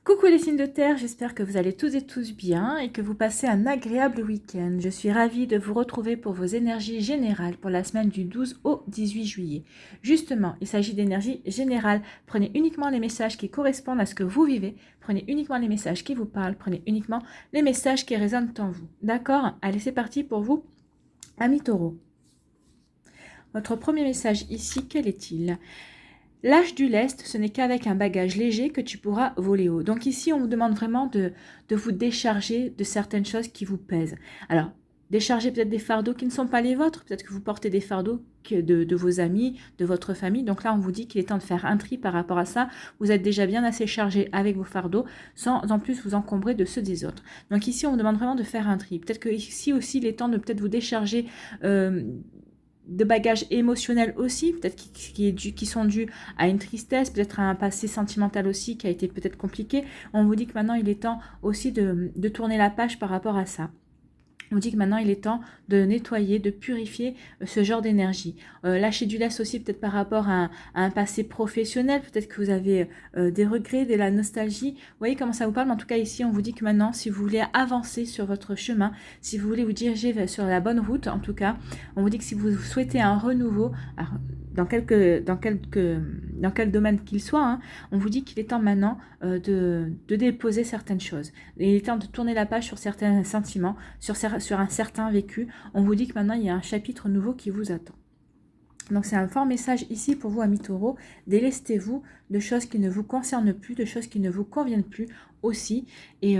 Coucou les signes de terre, j'espère que vous allez tous et tous bien et que vous passez un agréable week-end. Je suis ravie de vous retrouver pour vos énergies générales pour la semaine du 12 au 18 juillet. Justement, il s'agit d'énergie générale. Prenez uniquement les messages qui correspondent à ce que vous vivez. Prenez uniquement les messages qui vous parlent. Prenez uniquement les messages qui résonnent en vous. D'accord? Allez, c'est parti pour vous, amis taureaux. Votre premier message ici, quel est-il ? L'âge du lest, ce n'est qu'avec un bagage léger que tu pourras voler haut. Donc ici, on vous demande vraiment de vous décharger de certaines choses qui vous pèsent. Alors, décharger peut-être des fardeaux qui ne sont pas les vôtres. Peut-être que vous portez des fardeaux de vos amis, de votre famille. Donc là, on vous dit qu'il est temps de faire un tri par rapport à ça. Vous êtes déjà bien assez chargé avec vos fardeaux, sans en plus vous encombrer de ceux des autres. Donc ici, on vous demande vraiment de faire un tri. Peut-être que ici aussi, il est temps de peut-être vous décharger de bagages émotionnels aussi, peut-être qui sont dus à une tristesse, peut-être à un passé sentimental aussi qui a été peut-être compliqué. On vous dit que maintenant il est temps aussi de tourner la page par rapport à ça. On dit que maintenant il est temps de nettoyer, de purifier ce genre d'énergie. Lâcher du lest aussi peut-être par rapport à un passé professionnel, peut-être que vous avez des regrets, de la nostalgie. Vous voyez comment ça vous parle, mais en tout cas ici on vous dit que maintenant si vous voulez avancer sur votre chemin, si vous voulez vous diriger sur la bonne route en tout cas, on vous dit que si vous souhaitez un renouveau, alors, dans quel domaine qu'il soit, hein, on vous dit qu'il est temps maintenant de déposer certaines choses. Il est temps de tourner la page sur certains sentiments, sur un certain vécu. On vous dit que maintenant, il y a un chapitre nouveau qui vous attend. Donc, c'est un fort message ici pour vous, amis taureaux. Délestez-vous de choses qui ne vous concernent plus, de choses qui ne vous conviennent plus aussi, et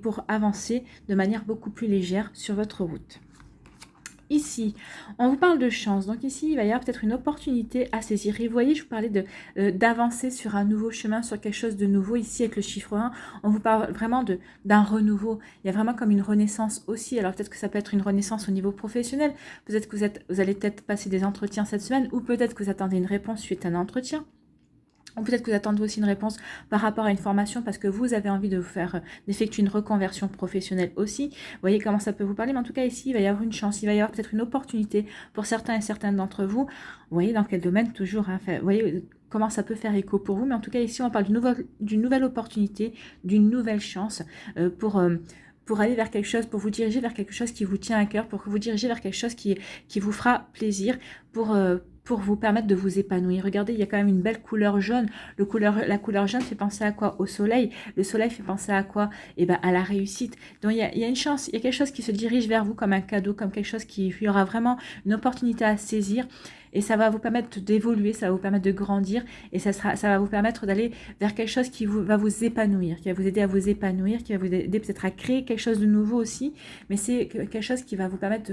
pour avancer de manière beaucoup plus légère sur votre route. Ici, on vous parle de chance. Donc ici, il va y avoir peut-être une opportunité à saisir. Et vous voyez, je vous parlais d'avancer sur un nouveau chemin, sur quelque chose de nouveau. Ici, avec le chiffre 1, on vous parle vraiment d'un renouveau. Il y a vraiment comme une renaissance aussi. Alors peut-être que ça peut être une renaissance au niveau professionnel. Peut-être que vous allez peut-être passer des entretiens cette semaine, ou peut-être que vous attendez une réponse suite à un entretien. Ou peut-être que vous attendez aussi une réponse par rapport à une formation parce que vous avez envie de vous faire d'effectuer une reconversion professionnelle aussi. Vous voyez comment ça peut vous parler, mais en tout cas ici, il va y avoir une chance, il va y avoir peut-être une opportunité pour certains et certaines d'entre vous. Vous voyez dans quel domaine toujours, hein, vous voyez comment ça peut faire écho pour vous, mais en tout cas ici, on parle d'une nouvelle opportunité, d'une nouvelle chance pour aller vers quelque chose, pour vous diriger vers quelque chose qui vous tient à cœur, pour vous diriger vers quelque chose qui vous fera plaisir, pour vous permettre de vous épanouir. Regardez, il y a quand même une belle couleur jaune. La couleur jaune fait penser à quoi? Au soleil. Le soleil fait penser à quoi? Eh ben, à la réussite. Donc, il y a une chance, il y a quelque chose qui se dirige vers vous comme un cadeau, comme quelque chose il y aura vraiment une opportunité à saisir. Et ça va vous permettre d'évoluer, ça va vous permettre de grandir, et ça va vous permettre d'aller vers quelque chose qui va vous épanouir, qui va vous aider à vous épanouir, qui va vous aider peut-être à créer quelque chose de nouveau aussi, mais c'est quelque chose qui va vous permettre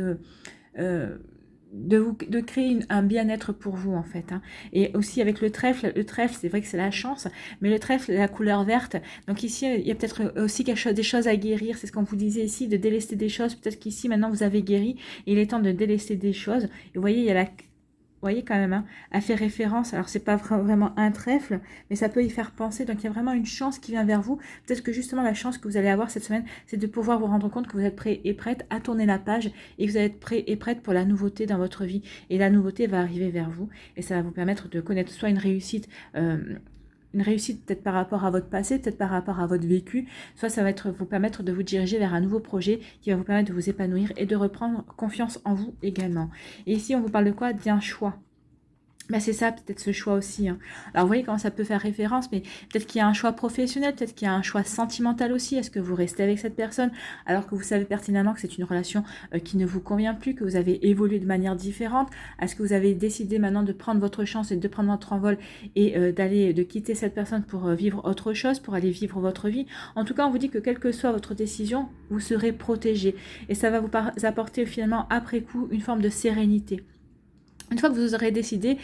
de créer un bien-être pour vous en fait, hein. Et aussi avec le trèfle c'est vrai que c'est la chance, mais le trèfle la couleur verte, donc ici il y a peut-être aussi des choses à guérir, c'est ce qu'on vous disait ici, de délester des choses, peut-être qu'ici maintenant vous avez guéri, et il est temps de délester des choses, et vous voyez il y a vous voyez quand même, hein, elle fait référence, alors c'est pas vraiment un trèfle, mais ça peut y faire penser, donc il y a vraiment une chance qui vient vers vous. Peut-être que justement la chance que vous allez avoir cette semaine, c'est de pouvoir vous rendre compte que vous êtes prêt et prête à tourner la page, et que vous êtes prêt et prête pour la nouveauté dans votre vie, et la nouveauté va arriver vers vous, et ça va vous permettre de connaître soit une réussite peut-être par rapport à votre passé, peut-être par rapport à votre vécu, soit ça va vous permettre de vous diriger vers un nouveau projet qui va vous permettre de vous épanouir et de reprendre confiance en vous également. Et ici, on vous parle de quoi? D'un choix. Ben c'est ça, peut-être ce choix aussi, hein. Alors vous voyez comment ça peut faire référence, mais peut-être qu'il y a un choix professionnel, peut-être qu'il y a un choix sentimental aussi. Est-ce que vous restez avec cette personne alors que vous savez pertinemment que c'est une relation qui ne vous convient plus, que vous avez évolué de manière différente? Est-ce que vous avez décidé maintenant de prendre votre chance et de prendre votre envol et de quitter cette personne pour vivre autre chose, pour aller vivre votre vie? En tout cas, on vous dit que quelle que soit votre décision, vous serez protégé, et ça va vous apporter finalement après coup une forme de sérénité. Une fois que vous aurez décidé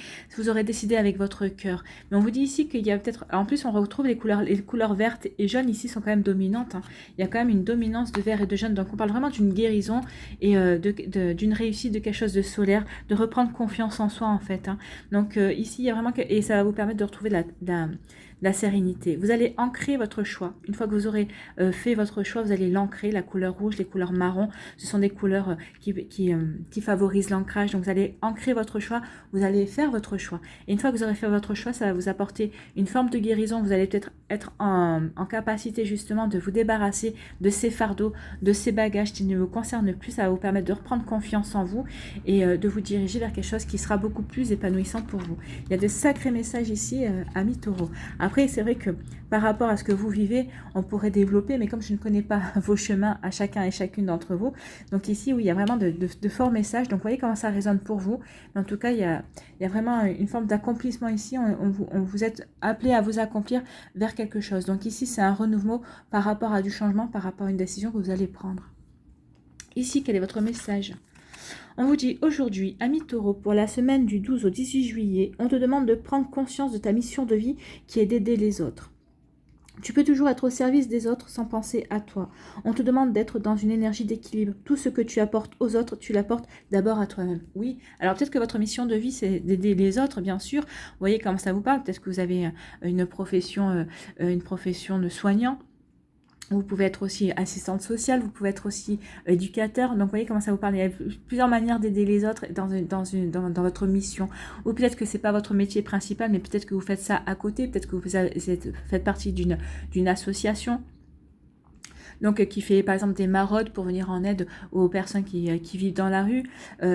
avec votre cœur. Mais on vous dit ici qu'il y a peut-être... En plus, on retrouve les couleurs vertes et jaunes ici sont quand même dominantes, hein. Il y a quand même une dominance de vert et de jaune. Donc on parle vraiment d'une guérison et d'une réussite, de quelque chose de solaire, de reprendre confiance en soi en fait, hein. Donc ici, il y a vraiment... Et ça va vous permettre de retrouver de la sérénité. Vous allez ancrer votre choix. Une fois que vous aurez fait votre choix, vous allez l'ancrer. La couleur rouge, les couleurs marron, ce sont des couleurs qui favorisent l'ancrage. Donc vous allez ancrer votre choix, vous allez faire votre choix. Et une fois que vous aurez fait votre choix, ça va vous apporter une forme de guérison. Vous allez peut-être être en capacité justement de vous débarrasser de ces fardeaux, de ces bagages qui ne vous concernent plus. Ça va vous permettre de reprendre confiance en vous et de vous diriger vers quelque chose qui sera beaucoup plus épanouissant pour vous. Il y a de sacrés messages ici, amis taureaux. Après, c'est vrai que par rapport à ce que vous vivez, on pourrait développer, mais comme je ne connais pas vos chemins à chacun et chacune d'entre vous, donc ici, oui, il y a vraiment de forts messages. Donc, vous voyez comment ça résonne pour vous. Mais en tout cas, il y a vraiment une forme d'accomplissement ici. On vous êtes appelé à vous accomplir vers quelque chose. Donc ici, c'est un renouveau par rapport à du changement, par rapport à une décision que vous allez prendre. Ici, quel est votre message ? On vous dit aujourd'hui, ami taureau, pour la semaine du 12 au 18 juillet, on te demande de prendre conscience de ta mission de vie qui est d'aider les autres. Tu peux toujours être au service des autres sans penser à toi. On te demande d'être dans une énergie d'équilibre. Tout ce que tu apportes aux autres, tu l'apportes d'abord à toi-même. Oui, alors peut-être que votre mission de vie, c'est d'aider les autres, bien sûr. Vous voyez comment ça vous parle. Peut-être que vous avez une profession de soignant. Vous pouvez être aussi assistante sociale, vous pouvez être aussi éducateur. Donc, vous voyez comment ça vous parle. Il y a plusieurs manières d'aider les autres dans votre mission. Ou peut-être que ce n'est pas votre métier principal, mais peut-être que vous faites ça à côté. Peut-être que vous faites partie d'une association. Donc, qui fait par exemple des maraudes pour venir en aide aux personnes qui vivent dans la rue.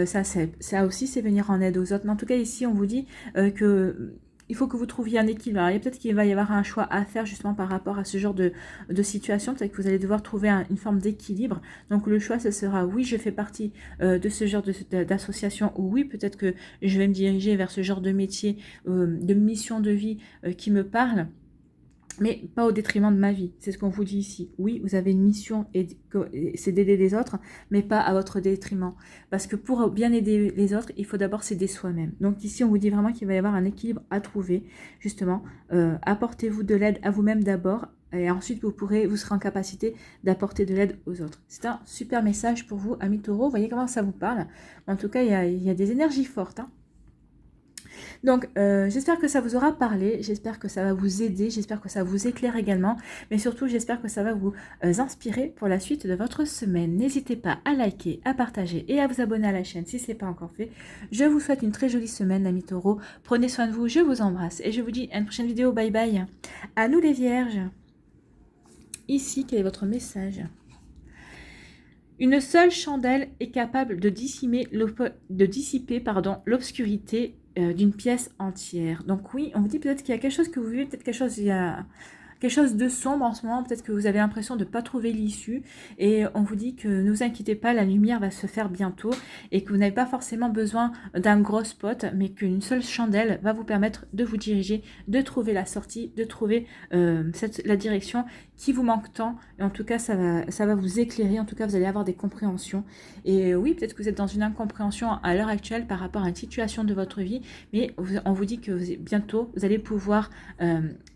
Ça aussi, c'est venir en aide aux autres. Mais en tout cas, ici, on vous dit que... il faut que vous trouviez un équilibre. Alors, il y a peut-être qu'il va y avoir un choix à faire justement par rapport à ce genre de situation. Peut-être que vous allez devoir trouver une forme d'équilibre. Donc, le choix, ce sera oui, je fais partie de ce genre d'association, ou oui, peut-être que je vais me diriger vers ce genre de métier, de mission de vie qui me parle. Mais pas au détriment de ma vie. C'est ce qu'on vous dit ici. Oui, vous avez une mission, et c'est d'aider les autres, mais pas à votre détriment. Parce que pour bien aider les autres, il faut d'abord s'aider soi-même. Donc ici, on vous dit vraiment qu'il va y avoir un équilibre à trouver. Justement, apportez-vous de l'aide à vous-même d'abord, et ensuite vous serez en capacité d'apporter de l'aide aux autres. C'est un super message pour vous, amis taureaux. Vous voyez comment ça vous parle. En tout cas, il y a des énergies fortes, hein. Donc, j'espère que ça vous aura parlé, j'espère que ça va vous aider, j'espère que ça vous éclaire également, mais surtout, j'espère que ça va vous inspirer pour la suite de votre semaine. N'hésitez pas à liker, à partager et à vous abonner à la chaîne si ce n'est pas encore fait. Je vous souhaite une très jolie semaine, amis taureaux. Prenez soin de vous, je vous embrasse et je vous dis à une prochaine vidéo. Bye bye. À nous les vierges. Ici, quel est votre message ? Une seule chandelle est capable de dissiper l'obscurité d'une pièce entière. Donc oui, on vous dit peut-être qu'il y a quelque chose que vous vivez, peut-être il y a quelque chose de sombre en ce moment, peut-être que vous avez l'impression de ne pas trouver l'issue, et on vous dit que ne vous inquiétez pas, la lumière va se faire bientôt, et que vous n'avez pas forcément besoin d'un gros spot, mais qu'une seule chandelle va vous permettre de vous diriger, de trouver la sortie, de trouver la direction qui vous manque tant, et en tout cas ça va vous éclairer, en tout cas vous allez avoir des compréhensions, et oui, peut-être que vous êtes dans une incompréhension à l'heure actuelle par rapport à une situation de votre vie, mais on vous dit que bientôt vous allez pouvoir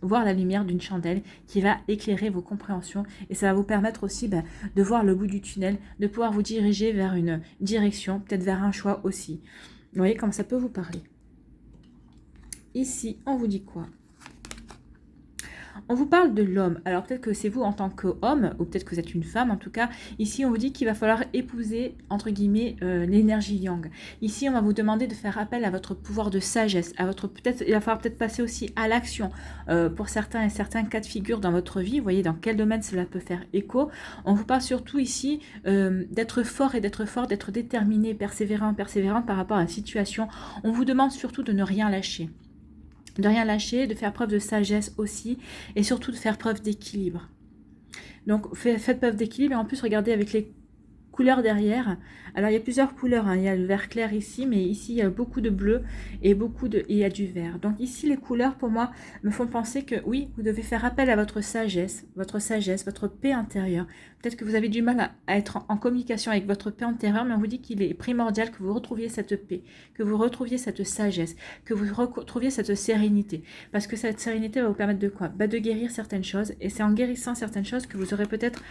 voir la lumière d'une chandelle qui va éclairer vos compréhensions, et ça va vous permettre aussi de voir le bout du tunnel, de pouvoir vous diriger vers une direction, peut-être vers un choix aussi. Vous voyez comme ça peut vous parler. Ici, on vous dit quoi ? On vous parle de l'homme. Alors peut-être que c'est vous en tant qu'homme, ou peut-être que vous êtes une femme en tout cas. Ici, on vous dit qu'il va falloir épouser, entre guillemets, l'énergie yang. Ici, on va vous demander de faire appel à votre pouvoir de sagesse. Il va falloir peut-être passer aussi à l'action pour certains cas de figure dans votre vie. Vous voyez dans quel domaine cela peut faire écho. On vous parle surtout ici d'être fort, d'être déterminé, persévérant par rapport à la situation. On vous demande surtout de ne rien lâcher. De rien lâcher, de faire preuve de sagesse aussi, et surtout de faire preuve d'équilibre. Donc faites preuve d'équilibre, et en plus regardez avec les couleurs derrière. Alors il y a plusieurs couleurs, hein. Il y a le vert clair ici, mais ici il y a beaucoup de bleu et il y a du vert. Donc ici les couleurs pour moi me font penser que oui, vous devez faire appel à votre sagesse, votre paix intérieure. Peut-être que vous avez du mal à être en communication avec votre paix intérieure, mais on vous dit qu'il est primordial que vous retrouviez cette paix, que vous retrouviez cette sagesse, que vous retrouviez cette sérénité. Parce que cette sérénité va vous permettre de quoi ? De guérir certaines choses, et c'est en guérissant certaines choses que vous aurez peut-être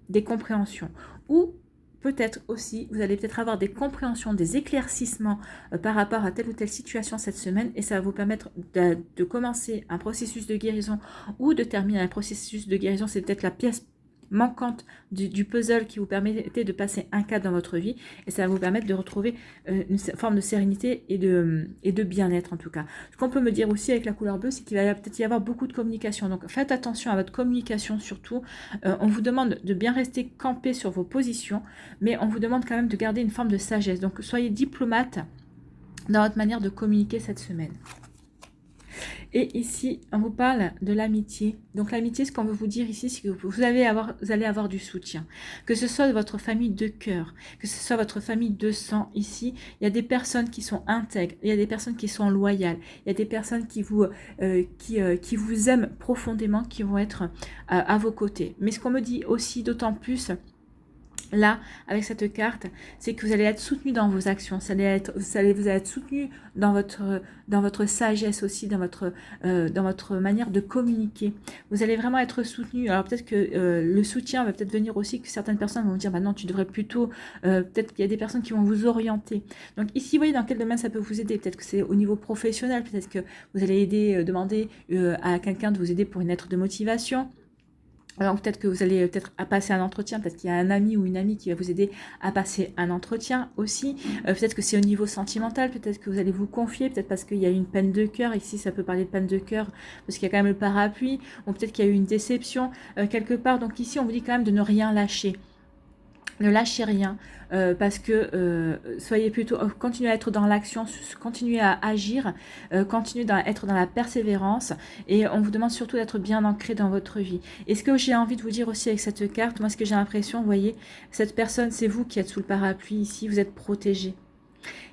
des compréhensions. Ou peut-être aussi, vous allez peut-être avoir des compréhensions, des éclaircissements par rapport à telle ou telle situation cette semaine, et ça va vous permettre de commencer un processus de guérison ou de terminer un processus de guérison. C'est peut-être la pièce manquante du puzzle qui vous permettait de passer un cap dans votre vie, et ça va vous permettre de retrouver une forme de sérénité et de bien-être en tout cas. Ce qu'on peut me dire aussi avec la couleur bleue, c'est qu'il va peut-être y avoir beaucoup de communication, donc faites attention à votre communication surtout. On vous demande de bien rester campé sur vos positions, mais on vous demande quand même de garder une forme de sagesse, donc soyez diplomate dans votre manière de communiquer cette semaine. Et ici, on vous parle de l'amitié. Donc l'amitié, ce qu'on veut vous dire ici, c'est que vous allez avoir du soutien. Que ce soit de votre famille de cœur, que ce soit votre famille de sang. Ici, il y a des personnes qui sont intègres, il y a des personnes qui sont loyales, il y a des personnes qui vous aiment profondément, qui vont être à vos côtés. Mais ce qu'on me dit aussi d'autant plus là, avec cette carte, c'est que vous allez être soutenu dans vos actions, vous allez être soutenu dans votre sagesse aussi, dans votre manière de communiquer. Vous allez vraiment être soutenu. Alors peut-être que le soutien va peut-être venir aussi, que certaines personnes vont vous dire, bah non, tu devrais plutôt, peut-être qu'il y a des personnes qui vont vous orienter. Donc ici, vous voyez dans quel domaine ça peut vous aider. Peut-être que c'est au niveau professionnel, peut-être que vous allez demander à quelqu'un de vous aider pour une lettre de motivation. Alors peut-être que vous allez à passer un entretien, peut-être qu'il y a un ami ou une amie qui va vous aider à passer un entretien aussi. Peut-être que c'est au niveau sentimental, peut-être que vous allez vous confier, peut-être parce qu'il y a eu une peine de cœur. Ici, ça peut parler de peine de cœur parce qu'il y a quand même le parapluie. Ou peut-être qu'il y a eu une déception quelque part. Donc ici, on vous dit quand même de ne rien lâcher. Ne lâchez rien parce que soyez plutôt, continuez à être dans l'action, continuez à agir, continuez à être dans la persévérance, et on vous demande surtout d'être bien ancré dans votre vie. Et ce que j'ai envie de vous dire aussi avec cette carte, moi ce que j'ai l'impression, vous voyez, cette personne, c'est vous qui êtes sous le parapluie ici, vous êtes protégé.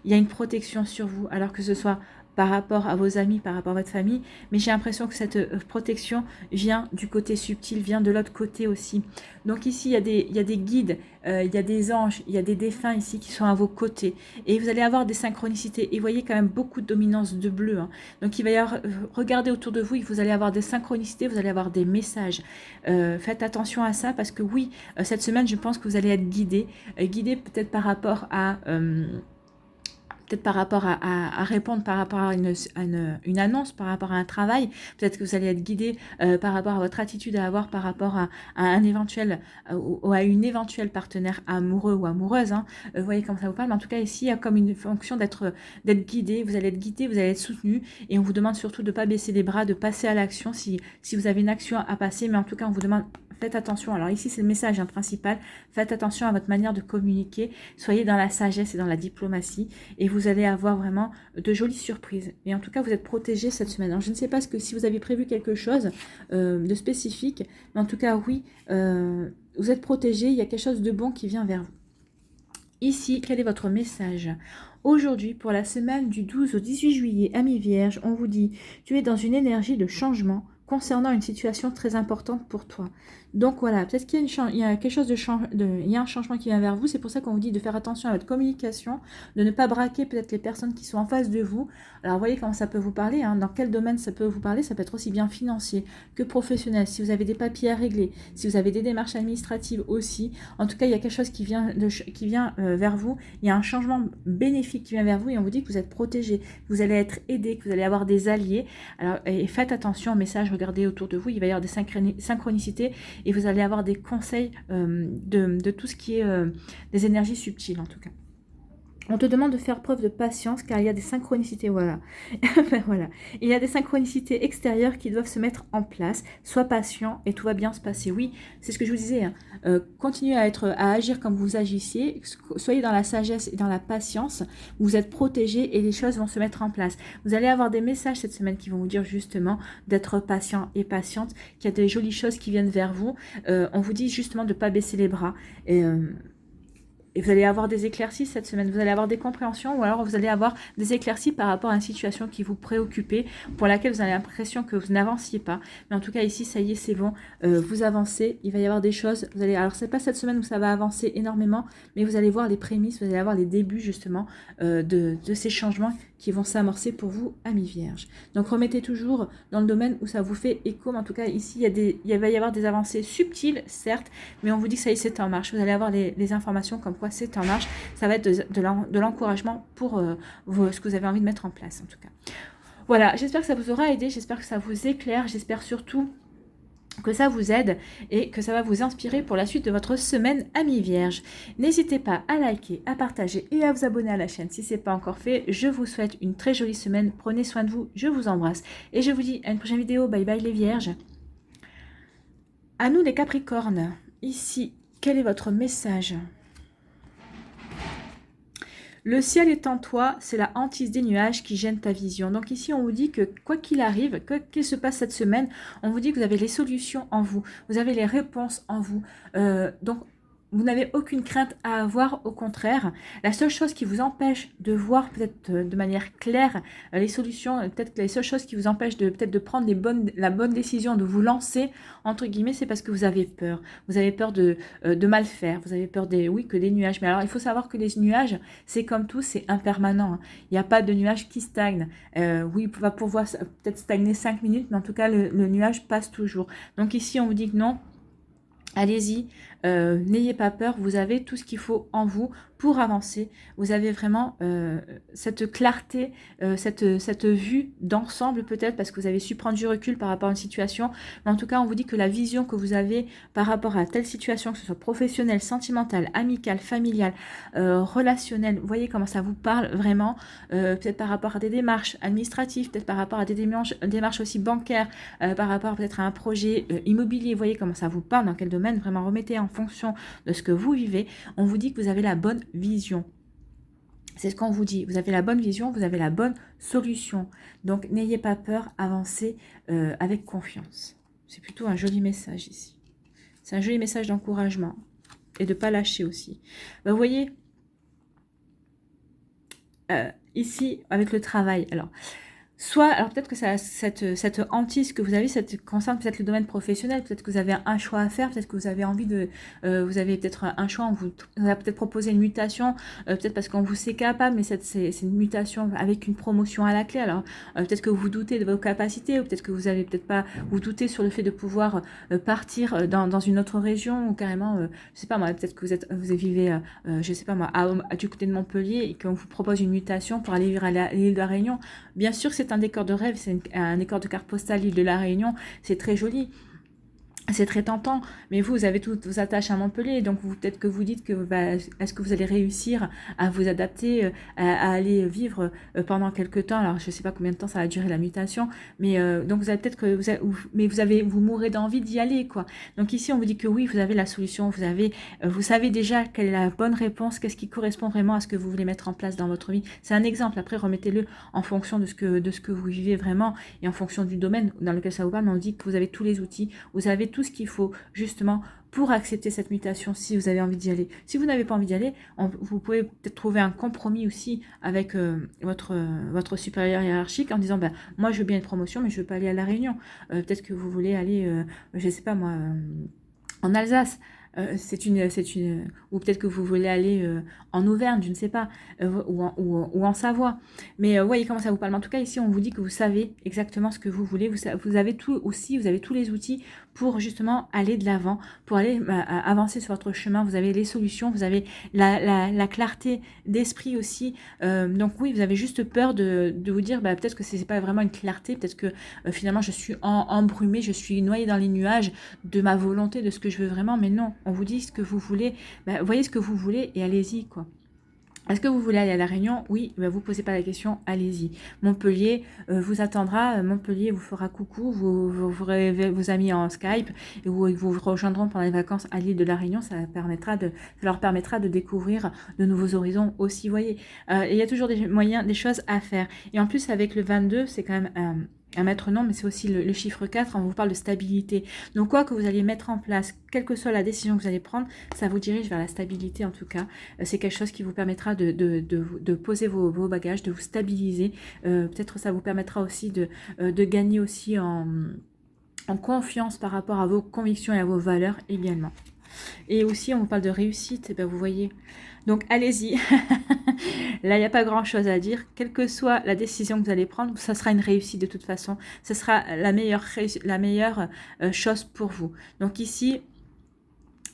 Il y a une protection sur vous, alors que ce soit par rapport à vos amis, par rapport à votre famille, mais j'ai l'impression que cette protection vient du côté subtil, vient de l'autre côté aussi. Donc ici, il y a des guides, il y a des anges, il y a des défunts ici qui sont à vos côtés, et vous allez avoir des synchronicités, et vous voyez quand même beaucoup de dominance de bleu, hein. Donc il va y avoir, regardez autour de vous, et vous allez avoir des synchronicités, vous allez avoir des messages. Faites attention à ça, parce que oui, cette semaine, je pense que vous allez être guidé peut-être par rapport à... peut-être par rapport à répondre par rapport à une annonce, par rapport à un travail. Peut-être que vous allez être guidé par rapport à votre attitude à avoir par rapport à un éventuel ou à une éventuelle partenaire amoureux ou amoureuse. Hein. Vous voyez comment ça vous parle. Mais en tout cas, ici, il y a comme une fonction d'être guidé. Vous allez être guidé, vous allez être soutenu. Et on vous demande surtout de ne pas baisser les bras, de passer à l'action si vous avez une action à passer. Mais en tout cas, on vous demande... Faites attention, alors ici c'est le message principal, faites attention à votre manière de communiquer, soyez dans la sagesse et dans la diplomatie, et vous allez avoir vraiment de jolies surprises. Et en tout cas, vous êtes protégés cette semaine. Alors, je ne sais pas si vous avez prévu quelque chose de spécifique, mais en tout cas, oui, vous êtes protégés, il y a quelque chose de bon qui vient vers vous. Ici, quel est votre message ? Aujourd'hui, pour la semaine du 12 au 18 juillet, Amis Vierge, on vous dit, tu es dans une énergie de changement concernant une situation très importante pour toi. Donc voilà, peut-être qu'il y a quelque chose il y a un changement qui vient vers vous. C'est pour ça qu'on vous dit de faire attention à votre communication, de ne pas braquer peut-être les personnes qui sont en face de vous. Alors voyez comment ça peut vous parler, hein, dans quel domaine ça peut vous parler. Ça peut être aussi bien financier que professionnel. Si vous avez des papiers à régler, si vous avez des démarches administratives aussi. En tout cas, il y a quelque chose qui vient vers vous. Il y a un changement bénéfique qui vient vers vous, et on vous dit que vous êtes protégé, que vous allez être aidé, que vous allez avoir des alliés. Alors, et faites attention au message, regardez autour de vous, il va y avoir des synchronicités, et vous allez avoir des conseils de tout ce qui est des énergies subtiles en tout cas. On te demande de faire preuve de patience car il y a des synchronicités, voilà. Voilà. Il y a des synchronicités extérieures qui doivent se mettre en place. Sois patient et tout va bien se passer. Oui, c'est ce que je vous disais. Hein. Continuez à agir comme vous agissiez. Soyez dans la sagesse et dans la patience. Vous êtes protégés et les choses vont se mettre en place. Vous allez avoir des messages cette semaine qui vont vous dire justement d'être patient et patiente, qu'il y a des jolies choses qui viennent vers vous. On vous dit justement de ne pas baisser les bras. Et vous allez avoir des éclaircies cette semaine, vous allez avoir des compréhensions, ou alors vous allez avoir des éclaircies par rapport à une situation qui vous préoccupait, pour laquelle vous avez l'impression que vous n'avanciez pas. Mais en tout cas ici, ça y est, c'est bon, vous avancez, il va y avoir des choses. Alors c'est pas cette semaine où ça va avancer énormément, mais vous allez voir les prémices, vous allez avoir les débuts justement de ces changements qui vont s'amorcer pour vous, amis vierges. Donc remettez toujours dans le domaine où ça vous fait écho, mais en tout cas ici il va y avoir des avancées subtiles, certes, mais on vous dit que ça y est, c'est en marche. Vous allez avoir les informations comme quoi c'est en marche. Ça va être de l'encouragement pour ce que vous avez envie de mettre en place, en tout cas. Voilà, j'espère que ça vous aura aidé, j'espère que ça vous éclaire, j'espère surtout que ça vous aide et que ça va vous inspirer pour la suite de votre semaine, amis vierges. N'hésitez pas à liker, à partager et à vous abonner à la chaîne si ce n'est pas encore fait. Je vous souhaite une très jolie semaine, prenez soin de vous, je vous embrasse et je vous dis à une prochaine vidéo. Bye bye les vierges. À nous les capricornes, ici, quel est votre message ? Le ciel est en toi, c'est la hantise des nuages qui gêne ta vision. Donc ici, on vous dit que quoi qu'il arrive, quoi qu'il se passe cette semaine, on vous dit que vous avez les solutions en vous, vous avez les réponses en vous. Donc, vous n'avez aucune crainte à avoir, au contraire. La seule chose qui vous empêche de voir peut-être de manière claire les solutions, peut-être que les seules choses qui vous empêchent peut-être de prendre la bonne décision, de vous lancer, entre guillemets, c'est parce que vous avez peur. Vous avez peur de mal faire, vous avez peur que des nuages. Mais alors, il faut savoir que les nuages, c'est comme tout, c'est impermanent. Il n'y a pas de nuage qui stagne. Oui, il va pouvoir peut-être stagner 5 minutes, mais en tout cas, le nuage passe toujours. Donc ici, on vous dit que non. Allez-y, n'ayez pas peur, vous avez tout ce qu'il faut en vous pour avancer. Vous avez vraiment cette clarté, cette vue d'ensemble peut-être parce que vous avez su prendre du recul par rapport à une situation. Mais en tout cas, on vous dit que la vision que vous avez par rapport à telle situation, que ce soit professionnelle, sentimentale, amicale, familiale, relationnelle, vous voyez comment ça vous parle vraiment, peut-être par rapport à des démarches administratives, peut-être par rapport à des démarches aussi bancaires, par rapport peut-être à un projet immobilier, vous voyez comment ça vous parle, dans quel domaine, vraiment remettez en fonction de ce que vous vivez. On vous dit que vous avez la bonne vision. C'est ce qu'on vous dit. Vous avez la bonne vision, vous avez la bonne solution. Donc, n'ayez pas peur, avancez avec confiance. C'est plutôt un joli message ici. C'est un joli message d'encouragement et de ne pas lâcher aussi. Vous voyez, ici, avec le travail, alors peut-être que cette hantise que vous avez, cette concerne peut-être le domaine professionnel, peut-être que vous avez un choix à faire, peut-être que vous avez envie de, vous avez peut-être un choix, on vous a peut-être proposé une mutation, peut-être parce qu'on vous sait capable, mais c'est une mutation avec une promotion à la clé. Alors peut-être que vous doutez de vos capacités, ou peut-être que vous avez peut-être pas, vous doutez sur le fait de pouvoir partir dans une autre région, ou carrément, je sais pas moi, peut-être que vous vivez, je sais pas moi, du côté de Montpellier et qu'on vous propose une mutation pour aller vivre à l'île de la Réunion. Bien sûr, c'est un décor de rêve, c'est un décor de carte postale, l'île de la Réunion, c'est très joli. C'est très tentant, mais vous avez toutes vos attaches à Montpellier, donc peut-être que vous dites que est-ce que vous allez réussir à vous adapter, à aller vivre pendant quelques temps. Alors je ne sais pas combien de temps ça va durer la mutation, mais donc vous avez peut-être que vous mourrez d'envie d'y aller, quoi. Donc ici on vous dit que oui, vous avez la solution, vous savez déjà quelle est la bonne réponse, qu'est-ce qui correspond vraiment à ce que vous voulez mettre en place dans votre vie. C'est un exemple. Après remettez-le en fonction de ce que vous vivez vraiment et en fonction du domaine dans lequel ça vous parle. Mais on dit que vous avez tous les outils, vous avez tout ce qu'il faut justement pour accepter cette mutation si vous avez envie d'y aller. Si vous n'avez pas envie d'y aller, vous pouvez peut-être trouver un compromis aussi avec votre supérieur hiérarchique en disant moi je veux bien une promotion mais je veux pas aller à La Réunion. Peut-être que vous voulez aller, je sais pas moi, en Alsace. Ou peut-être que vous voulez aller en Auvergne, je ne sais pas, ou en Savoie. Mais voyez comment ça vous parle. En tout cas, ici, on vous dit que vous savez exactement ce que vous voulez. Vous avez tous les outils pour justement aller de l'avant, pour aller avancer sur votre chemin. Vous avez les solutions, vous avez la clarté d'esprit aussi. Donc oui, vous avez juste peur de vous dire, peut-être que c'est pas vraiment une clarté, peut-être que finalement je suis embrumée, je suis noyée dans les nuages de ma volonté, de ce que je veux vraiment, mais non. On vous dit ce que vous voulez, voyez ce que vous voulez et allez-y, quoi. Est-ce que vous voulez aller à La Réunion? Oui, vous posez pas la question, allez-y. Montpellier vous attendra, Montpellier vous fera coucou, vous aurez vos amis en Skype, et vous rejoindront pendant les vacances à l'île de La Réunion, ça leur permettra de découvrir de nouveaux horizons aussi, vous voyez. Il y a toujours des moyens, des choses à faire. Et en plus, avec le 22, c'est quand même un maître nom, mais c'est aussi le chiffre 4, on vous parle de stabilité. Donc quoi que vous allez mettre en place, quelle que soit la décision que vous allez prendre, ça vous dirige vers la stabilité en tout cas. C'est quelque chose qui vous permettra de poser vos bagages, de vous stabiliser. Peut-être ça vous permettra aussi de gagner aussi en confiance par rapport à vos convictions et à vos valeurs également. Et aussi, on vous parle de réussite, et ben, vous voyez. Donc, allez-y. Là, il n'y a pas grand-chose à dire. Quelle que soit la décision que vous allez prendre, ça sera une réussite de toute façon. Ce sera la meilleure chose pour vous. Donc ici,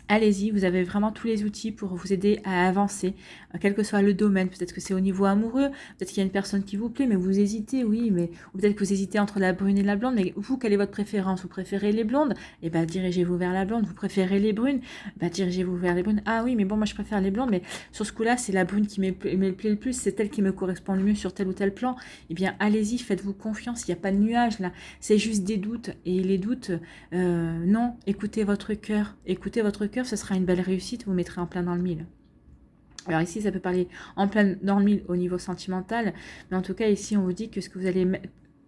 allez-y, vous avez vraiment tous les outils pour vous aider à avancer, quel que soit le domaine. Peut-être que c'est au niveau amoureux, peut-être qu'il y a une personne qui vous plaît, mais vous hésitez, oui, mais ou peut-être que vous hésitez entre la brune et la blonde, mais vous, quelle est votre préférence? Vous préférez les blondes? Eh bien, dirigez-vous vers la blonde. Vous préférez les brunes? Ben, dirigez-vous vers les brunes. Ah oui, mais bon, moi, je préfère les blondes, mais sur ce coup-là, c'est la brune qui me plaît le plus, c'est elle qui me correspond le mieux sur tel ou tel plan. Eh bien, allez-y, faites-vous confiance, il n'y a pas de nuages, là. C'est juste des doutes, et les doutes, non, écoutez votre cœur, ce sera une belle réussite, vous mettrez en plein dans le mille. Alors ici, ça peut parler en plein dans le mille au niveau sentimental, mais en tout cas, ici, on vous dit que ce que vous allez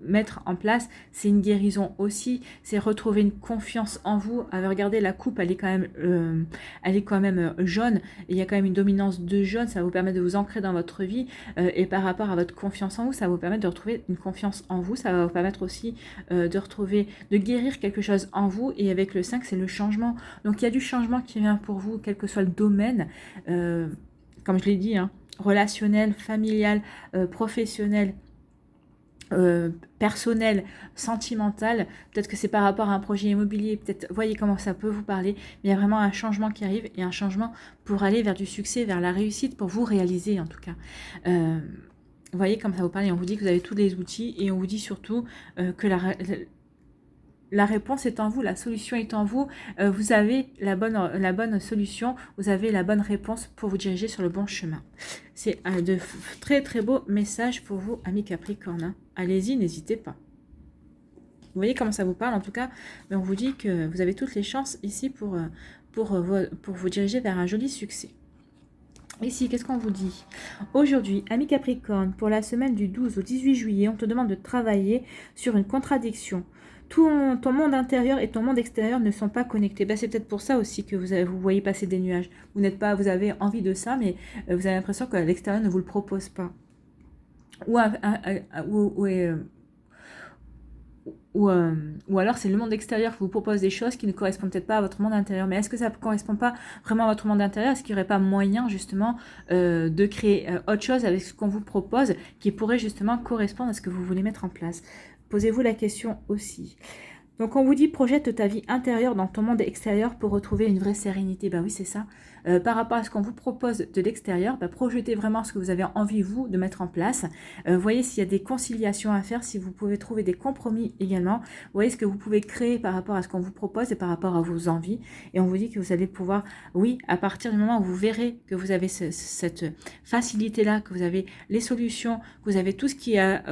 mettre en place, c'est une guérison aussi, c'est retrouver une confiance en vous. Alors regardez, la coupe, elle est quand même jaune, et il y a quand même une dominance de jaune, ça va vous permettre de vous ancrer dans votre vie, et par rapport à votre confiance en vous, ça va vous permettre de retrouver une confiance en vous, ça va vous permettre aussi de guérir quelque chose en vous, et avec le 5, c'est le changement. Donc il y a du changement qui vient pour vous, quel que soit le domaine, comme je l'ai dit, hein, relationnel, familial, professionnel, personnel, sentimental, peut-être que c'est par rapport à un projet immobilier, peut-être, voyez comment ça peut vous parler, mais il y a vraiment un changement qui arrive, et un changement pour aller vers du succès, vers la réussite, pour vous réaliser en tout cas. Vous voyez comme ça vous parle, et on vous dit que vous avez tous les outils, et on vous dit surtout que la réponse est en vous, la solution est en vous, vous avez la bonne solution, vous avez la bonne réponse pour vous diriger sur le bon chemin. C'est de très très beaux messages pour vous, amis Capricorne. Hein. Allez-y, n'hésitez pas. Vous voyez comment ça vous parle en tout cas, mais on vous dit que vous avez toutes les chances ici pour vous diriger vers un joli succès. Ici, qu'est-ce qu'on vous dit? Aujourd'hui, amis Capricorne, pour la semaine du 12 au 18 juillet, on te demande de travailler sur une contradiction. Ton monde intérieur et ton monde extérieur ne sont pas connectés. Ben, c'est peut-être pour ça aussi que vous voyez passer des nuages. Vous avez envie de ça, mais vous avez l'impression que l'extérieur ne vous le propose pas. Ou alors c'est le monde extérieur qui vous propose des choses qui ne correspondent peut-être pas à votre monde intérieur. Mais est-ce que ça ne correspond pas vraiment à votre monde intérieur? Est-ce qu'il n'y aurait pas moyen justement de créer autre chose avec ce qu'on vous propose qui pourrait justement correspondre à ce que vous voulez mettre en place? Posez-vous la question aussi. Donc on vous dit projette ta vie intérieure dans ton monde extérieur pour retrouver une vraie sérénité. Ben oui, c'est ça. Par rapport à ce qu'on vous propose de l'extérieur, projetez vraiment ce que vous avez envie, vous, de mettre en place. Voyez s'il y a des conciliations à faire, si vous pouvez trouver des compromis également. Voyez ce que vous pouvez créer par rapport à ce qu'on vous propose et par rapport à vos envies. Et on vous dit que vous allez pouvoir, oui, à partir du moment où vous verrez que vous avez cette facilité-là, que vous avez les solutions, que vous avez tout ce qui est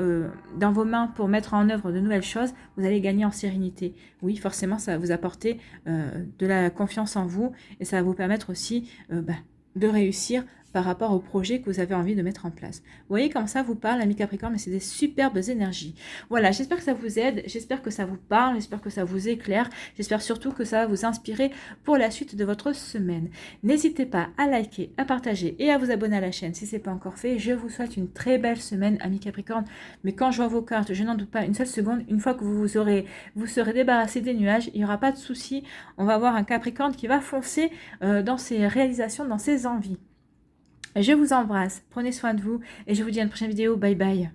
dans vos mains pour mettre en œuvre de nouvelles choses, vous allez gagner en sérénité. Oui, forcément, ça va vous apporter de la confiance en vous, et ça va vous permettre aussi de réussir par rapport au projet que vous avez envie de mettre en place. Vous voyez comme ça vous parle, amis Capricorne, mais c'est des superbes énergies. Voilà, j'espère que ça vous aide, j'espère que ça vous parle, j'espère que ça vous éclaire, j'espère surtout que ça va vous inspirer pour la suite de votre semaine. N'hésitez pas à liker, à partager et à vous abonner à la chaîne si ce n'est pas encore fait. Je vous souhaite une très belle semaine, amis Capricorne, mais quand je vois vos cartes, je n'en doute pas une seule seconde, une fois que vous serez débarrassé des nuages, il n'y aura pas de souci, on va avoir un Capricorne qui va foncer dans ses réalisations, dans ses envies. Je vous embrasse, prenez soin de vous et je vous dis à une prochaine vidéo. Bye bye.